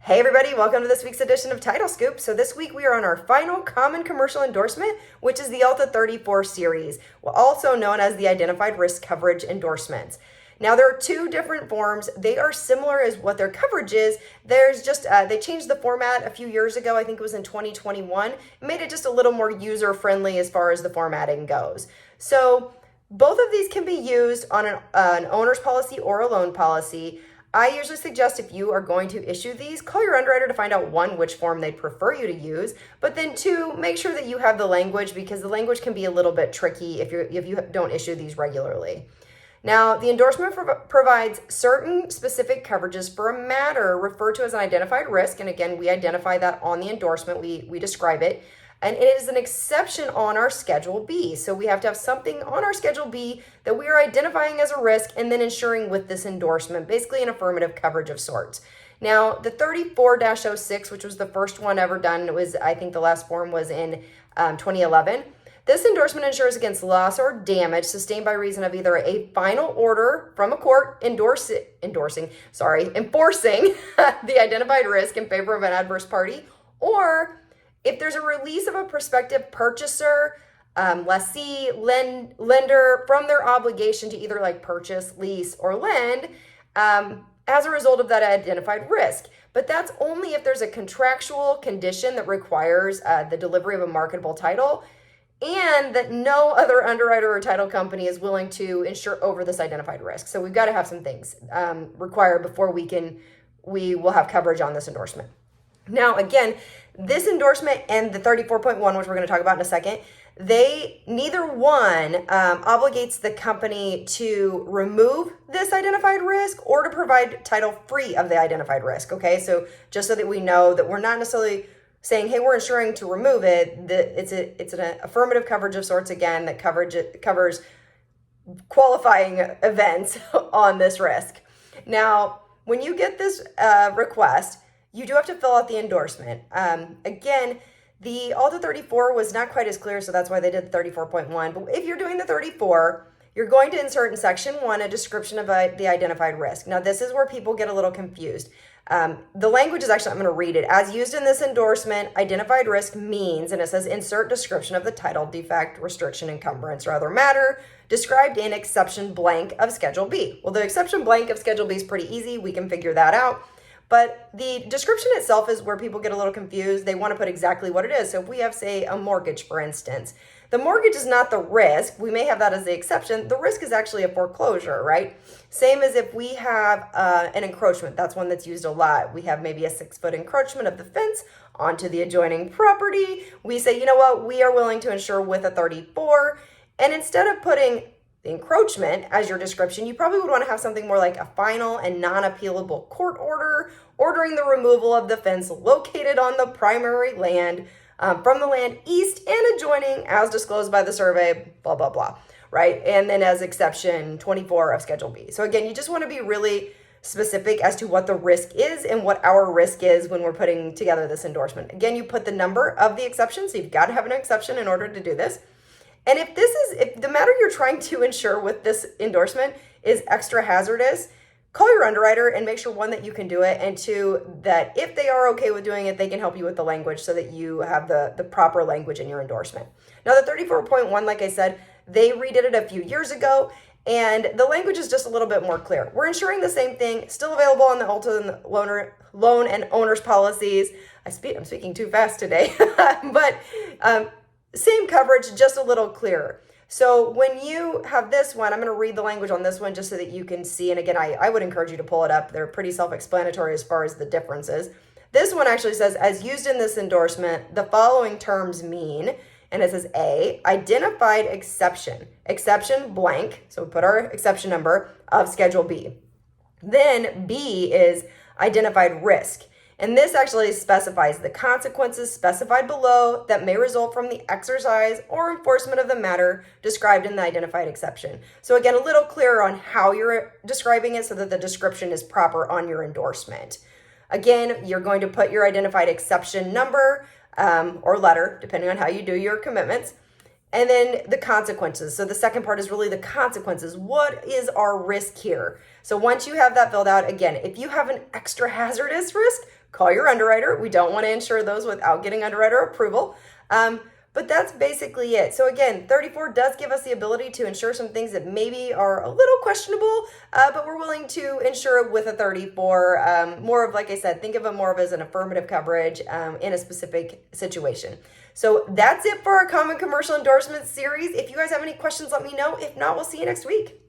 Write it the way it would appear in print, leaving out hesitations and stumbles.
Hey everybody, welcome to this week's edition of Title Scoop. So this week we are on our final common commercial endorsement, which is the ALTA 34 series, also known as the Identified Risk Coverage Endorsements. Now there are two different forms. They are similar as what their coverage is. There's just, they changed the format a few years ago. I think it was in 2021. It made it just a little more user-friendly as far as the formatting goes. So both of these can be used on an owner's policy or a loan policy. I usually suggest if you are going to issue these, call your underwriter to find out one, which form they'd prefer you to use, but then two, make sure that you have the language because the language can be a little bit tricky if you don't issue these regularly. Now, the endorsement provides certain specific coverages for a matter referred to as an identified risk, and again, we identify that on the endorsement, we describe it. And it is an exception on our Schedule B. So we have to have something on our Schedule B that we are identifying as a risk and then insuring with this endorsement, basically an affirmative coverage of sorts. Now, the 34-06, which was the first one ever done, I think the last form was in 2011. This endorsement insures against loss or damage sustained by reason of either a final order from a court enforcing the identified risk in favor of an adverse party, or if there's a release of a prospective purchaser, lessee, lender from their obligation to either like purchase, lease, or lend as a result of that identified risk. But that's only if there's a contractual condition that requires the delivery of a marketable title and that no other underwriter or title company is willing to insure over this identified risk. So we've got to have some things required before we will have coverage on this endorsement. Now, again, this endorsement and the 34.1, which we're going to talk about in a second, neither one obligates the company to remove this identified risk or to provide title free of the identified risk. Okay, so just so that we know that we're not necessarily saying, hey, we're insuring to remove it. It's an affirmative coverage of sorts, again, that covers qualifying events on this risk. Now, when you get this request, you do have to fill out the endorsement. Again, the ALTA 34 was not quite as clear, so that's why they did the 34.1. But if you're doing the 34, you're going to insert in section 1 a description of the identified risk. Now, this is where people get a little confused. The language is actually, I'm going to read it. As used in this endorsement, identified risk means, and it says insert description of the title, defect, restriction, encumbrance, or other matter described in exception blank of Schedule B. Well, the exception blank of Schedule B is pretty easy. We can figure that out. But the description itself is where people get a little confused. They want to put exactly what it is. So if we have, say, a mortgage, for instance, the mortgage is not the risk. We may have that as the exception. The risk is actually a foreclosure, right? Same as if we have an encroachment. That's one that's used a lot. We have maybe a 6-foot encroachment of the fence onto the adjoining property. We say, you know what, we are willing to insure with a 34. And instead of putting the encroachment as your description, you probably would want to have something more like a final and non-appealable court order ordering the removal of the fence located on the primary land from the land east and adjoining as disclosed by the survey, blah, blah, blah, right? And then as exception 24 of Schedule B. So again, you just want to be really specific as to what the risk is and what our risk is when we're putting together this endorsement. Again, you put the number of the exception, so you've got to have an exception in order to do this. And if the matter you're trying to insure with this endorsement is extra hazardous, call your underwriter and make sure, one, that you can do it, and two, that if they are okay with doing it, they can help you with the language so that you have the proper language in your endorsement. Now, the 34.1, like I said, they redid it a few years ago, and the language is just a little bit more clear. We're insuring the same thing, still available on the ALTA and loan and owner's policies. I'm speaking too fast today, but same coverage, just a little clearer. So when you have this one, I'm going to read the language on this one just so that you can see. And again, I would encourage you to pull it up. They're pretty self-explanatory as far as the differences. This one actually says, as used in this endorsement, the following terms mean, and it says A, identified exception blank. So we put our exception number of Schedule B. Then B is identified risk. And this actually specifies the consequences specified below that may result from the exercise or enforcement of the matter described in the identified exception. So again, a little clearer on how you're describing it so that the description is proper on your endorsement. Again, you're going to put your identified exception number or letter, depending on how you do your commitments. And then the consequences. So the second part is really the consequences. What is our risk here? So once you have that filled out, again, if you have an extra hazardous risk, call your underwriter. We don't want to insure those without getting underwriter approval. But that's basically it. So again, 34 does give us the ability to insure some things that maybe are a little questionable, but we're willing to insure with a 34. More of, like I said, think of it more of as an affirmative coverage in a specific situation. So that's it for our common commercial endorsement series. If you guys have any questions, let me know. If not, we'll see you next week.